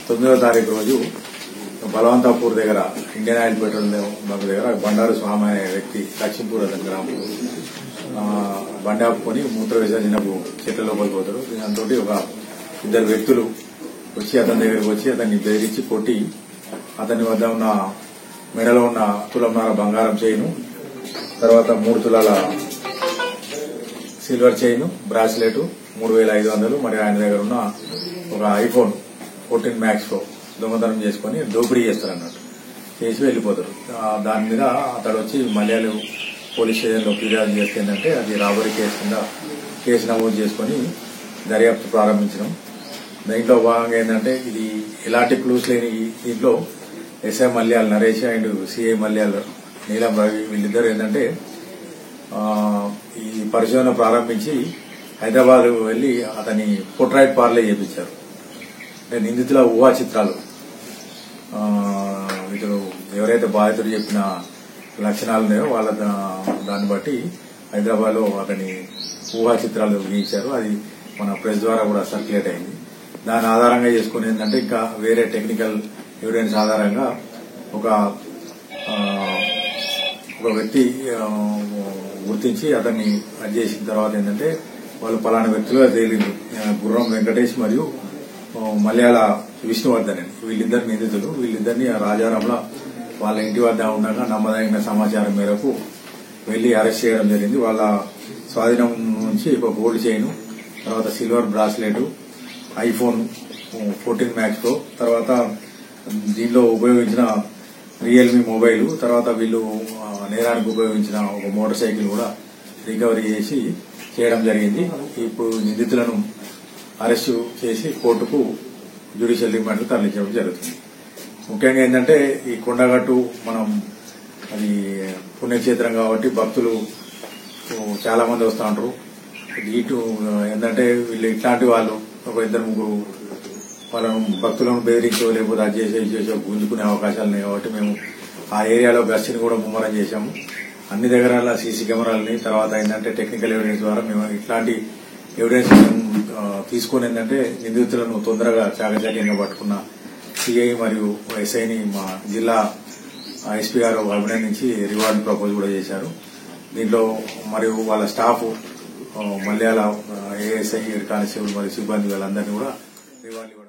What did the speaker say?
తొమ్మిదవ తారీఖు రోజు బలవంతాపూర్ దగ్గర ఇండియన్ ఆయిల్ పెట్రోల్ బంక్ దగ్గర బండారు స్వామి అనే వ్యక్తి లక్ష్మీపూర్ అతని గ్రామం బండి ఆపుకొని మూత్ర విసర్జనకు చెట్ల లోపలికి పోతారు. దాంతో ఒక ఇద్దరు వ్యక్తులు వచ్చి అతని దగ్గరికి వచ్చి అతన్ని బెదిరించి కొట్టి అతని వద్ద ఉన్న మెడలో ఉన్న తులంన్నర బంగారం చైను, తర్వాత 3 తులాల సిల్వర్ చైన్, బ్రాస్లెట్ 3,500, మరి ఆయన దగ్గర ఉన్న ఒక ఐఫోన్ 14 మ్యాక్స్ ప్రో దొంగతనం చేసుకుని దోపిడీ చేస్తారన్నట్టు చేసి వెళ్లిపోతారు. దాని మీద అతడు వచ్చి మలయాళం పోలీస్ స్టేషన్లో ఫిర్యాదు చేస్తే ఏంటంటే అది రాబరీ కేసు కింద కేసు నమోదు చేసుకుని దర్యాప్తు ప్రారంభించడం. దీంట్లో భాగంగా ఏంటంటే ఇది ఎలాంటి క్లూస్ లేని దీంట్లో SI Malyal Naresh and CI Malyal నీలం రవి వీళ్ళిద్దరు ఏంటంటే ఈ పరిశోధన ప్రారంభించి హైదరాబాద్ వెళ్లి అతని పోర్ట్రైట్ పార్లే చేపించారు. నిందితుల ఊహా చిత్రాలు ఇతడు ఎవరైతే బాధితుడు చెప్పిన లక్షణాలు ఉన్నాయో వాళ్ళ దాన్ని బట్టి హైదరాబాద్ లో అతని ఊహా చిత్రాలు గీయించారు. అది మన ప్రెస్ ద్వారా కూడా సర్క్యులేట్ అయింది. దాని ఆధారంగా చేసుకుని ఏంటంటే ఇంకా వేరే టెక్నికల్ ఎవిడెన్స్ ఆధారంగా ఒక వ్యక్తి గుర్తించి అతన్ని అది చేసిన తర్వాత ఏంటంటే వాళ్ళు పలానా వ్యక్తులుగా తేలింది. గుర్రం వెంకటేష్ మరియు మలయాళ విష్ణువర్ధన్ అని వీళ్ళిద్దరు నిందితులు. వీళ్ళిద్దరిని రాజారంలో వాళ్ళ ఇంటి వద్ద ఉండగా నమ్మదగిన సమాచారం మేరకు వెళ్లి అరెస్ట్ చేయడం జరిగింది. వాళ్ళ స్వాధీనం నుంచి ఒక గోల్డ్ చైన్, తర్వాత silver bracelet, iPhone 14 max pro, తర్వాత దీనిలో ఉపయోగించిన రియల్మీ మొబైల్, తర్వాత వీళ్ళు నేరానికి ఉపయోగించిన ఒక మోటార్ సైకిల్ కూడా రికవరీ చేసి చేయడం జరిగింది. ఇప్పుడు నిందితులను అరెస్టు చేసి కోర్టుకు జ్యుడిషియల్ రిమాండ్ తరలించడం జరుగుతుంది. ముఖ్యంగా ఏంటంటే ఈ కొండగట్టు మనం అది పుణ్యక్షేత్రం కాబట్టి భక్తులు చాలా మంది వస్తూ ఉంటారు. ఇటు ఏంటంటే వీళ్ళు ఇట్లాంటి వాళ్ళు ఒక 2-3 వాళ్ళను భక్తులను బెదిరించో లేకపోతే అది చేసో గుంజుకునే అవకాశాలు ఉన్నాయి కాబట్టి మేము ఆ ఏరియాలో గస్తీని కూడా ముమ్మరం చేశాము. అన్ని దగ్గర సీసీ కెమెరాలని, తర్వాత ఏంటంటే టెక్నికల్ ఎవిడెన్స్ ద్వారా మేము ఇట్లాంటి ఎవిడెన్స్ తీసుకుని ఏంటంటే నిందితులను తొందరగా చాకచక్యంగా పట్టుకున్న సిఐ మరియు ఎస్ఐని మా జిల్లా ఎస్పీ గారు అభినందించి రివార్డు ప్రపోజ్ కూడా చేశారు. దీంట్లో మరియు వాళ్ళ స్టాఫ్ మలయాళ ఏఎస్ఐ, హెడ్ కానిస్టేబుల్ మరియు సిబ్బంది వాళ్ళందరినీ కూడా రివార్డు